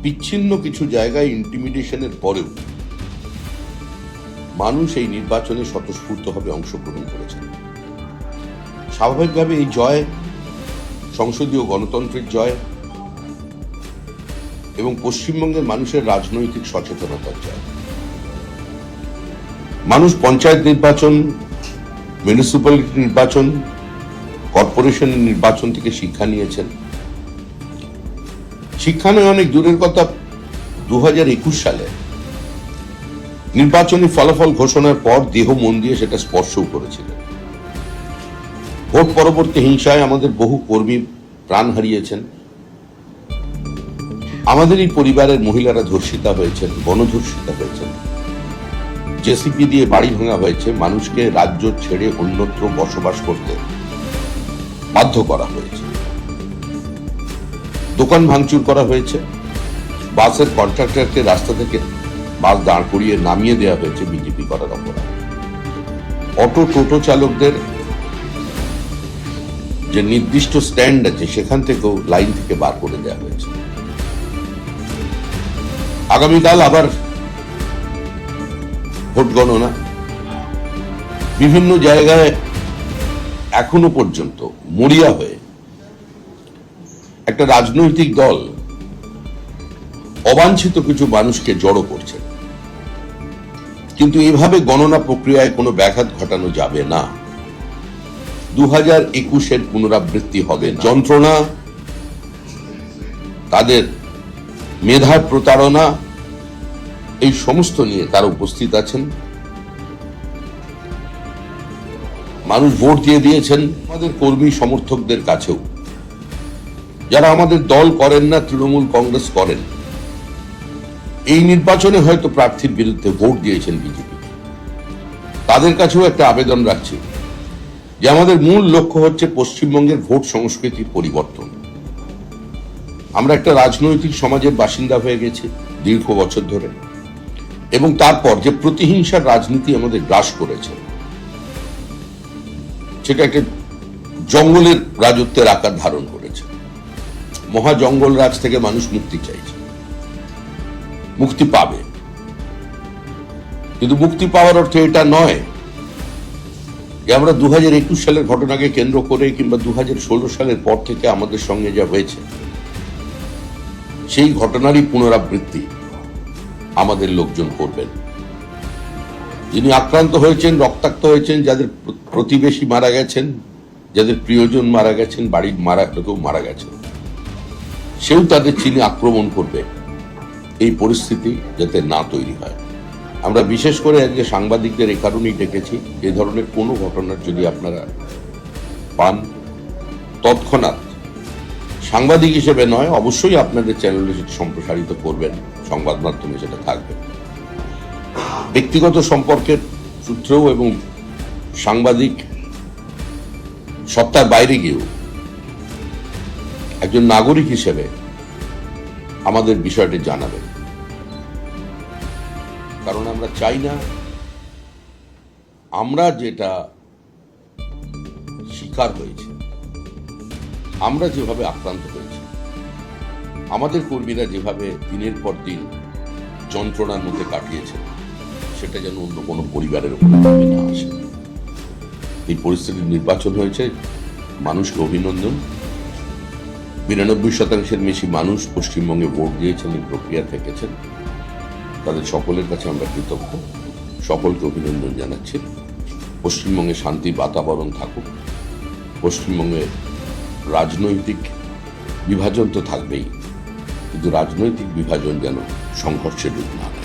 বিচ্ছিন্ন কিছু জায়গায় ইন্টিমিডেশনের পরেও মানুষ এই নির্বাচনে স্বতঃস্ফূর্তভাবে অংশগ্রহণ করেছেন। স্বাভাবিকভাবে এই জয় সংসদীয় গণতন্ত্রের জয় এবং পশ্চিমবঙ্গের মানুষের রাজনৈতিক সচেতনতার জয়। মানুষ পঞ্চায়েত নির্বাচন, মিউনিসিপ্যালিটি নির্বাচন, কর্পোরেশনের নির্বাচন থেকে শিক্ষা নিয়েছেন। শিক্ষা নয় অনেক দূরের কথা, 2021 সালে নির্বাচনী ফলাফল ঘোষণার পর দেহ মন দিয়ে সেটা স্পর্শও করেছিলেন। ভোট পরবর্তী হিংসায় আমাদের বহু কর্মী প্রাণ হারিয়েছেন। আমাদের এই পরিবারের মহিলারা ধর্ষিতা হয়েছেন, গণধর্ষিতা হয়েছেন। জেসিপি দিয়ে বাড়ি ভাঙা হয়েছে, মানুষকে রাজ্য ছেড়ে অন্যত্র বসবাস করতে বাধ্য করা হয়েছে। দোকান ভাঙচুর করা হয়েছে, বাসের কন্ট্রাক্টরকে রাস্তা থেকে বাস দাঁড় করিয়ে নামিয়ে দেওয়া হয়েছে বিজেপি করার অপরাধ। অটো টোটো চালকদের যে নির্দিষ্ট স্ট্যান্ড আছে সেখান থেকেও লাইন থেকে বার করে দেওয়া হয়েছে। আগামীকাল আবার ভোট গণনা। বিভিন্ন জায়গায় এখনো পর্যন্ত মরিয়া হয়ে একটা রাজনৈতিক দল অবাঞ্ছিত কিছু মানুষকে জড়ো করছে, কিন্তু এভাবে গণনা প্রক্রিয়ায় কোনো ব্যাঘাত ঘটানো যাবে না। 2021-এর পুনরাবৃত্তি হবে। যন্ত্রণা, তাদের মেধার প্রতারণা, এই সমস্ত নিয়ে তারা উপস্থিত আছেন। মানুষ ভোট দিয়ে দিয়েছেন আমাদের কর্মী সমর্থকদের কাছেও, যারা আমাদের দল করেন না, তৃণমূল কংগ্রেস করেন। এই নির্বাচনে হয়তো প্রার্থীর বিরুদ্ধে ভোট দিয়েছেন বিজেপি, তাদের কাছেও একটা আবেদন রাখছি যে আমাদের মূল লক্ষ্য হচ্ছে পশ্চিমবঙ্গের ভোট সংস্কৃতির পরিবর্তন। আমরা একটা রাজনৈতিক সমাজের বাসিন্দা হয়ে গেছি দীর্ঘ বছর ধরে, এবং তারপর যে প্রতিহিংসার রাজনীতি আমাদের গ্রাস করেছে, সেটা একটা জঙ্গলের রাজত্বের আকার ধারণ করেছে। মহা জঙ্গল রাজ থেকে মানুষ মুক্তি চাইছে, মুক্তি পাবে, কিন্তু মুক্তি পাওয়ার অর্থ এটা নয় যে আমরা 2021 সালের ঘটনাকে কেন্দ্র করে কিংবা 2016 সালের পর থেকে আমাদের সঙ্গে যা হয়েছে সেই ঘটনারই পুনরাবৃত্তি আমাদের লোকজন করবেন। যিনি আক্রান্ত হয়েছেন, রক্তাক্ত হয়েছেন, যাদের প্রতিবেশী মারা গেছেন, যাদের প্রিয়জন মারা গেছেন, বাড়ির কেউ মারা গেছেন, সেও তাদের চিনে আক্রমণ করবে। এই পরিস্থিতি যাতে না তৈরি হয়, আমরা বিশেষ করে আজকে সাংবাদিকদের এই কারণেই ডেকেছি। এ ধরনের কোনো ঘটনার যদি আপনারা পান, তৎক্ষণাৎ সাংবাদিক হিসেবে নয়, অবশ্যই আপনাদের চ্যানেলে সেটা সম্প্রসারিত করবেন, সংবাদ মাধ্যমে সেটা থাকবে। ব্যক্তিগত সম্পর্কের সূত্রেও এবং সাংবাদিক সত্তার বাইরে গিয়েও একজন নাগরিক হিসেবে আমাদের বিষয়টি জানাবেন, কারণ আমরা চাই না আমরা যেটা শিকার হয়েছে, আমরা যেভাবে আক্রান্ত হয়েছি, আমাদের কর্মীরা যেভাবে দিনের পর দিন যন্ত্রণার মধ্যে কাটিয়েছে, সেটা যেন অন্য কোনো পরিবারের উপরে না আসে। এই পরিস্থিতির নির্বাচন হয়েছে, মানুষকে অভিনন্দন। 92% বেশি মানুষ পশ্চিমবঙ্গে ভোট দিয়েছেন, এই প্রক্রিয়া থেকেছেন। তাদের সকলের কাছে আমরা কৃতজ্ঞ, সকলকে অভিনন্দন জানাচ্ছি। পশ্চিমবঙ্গে শান্তির বাতাবরণ থাকুক। পশ্চিমবঙ্গে রাজনৈতিক বিভাজন তো থাকবেই, কিন্তু রাজনৈতিক বিভাজন যেন সংঘর্ষের রূপ না নেয়।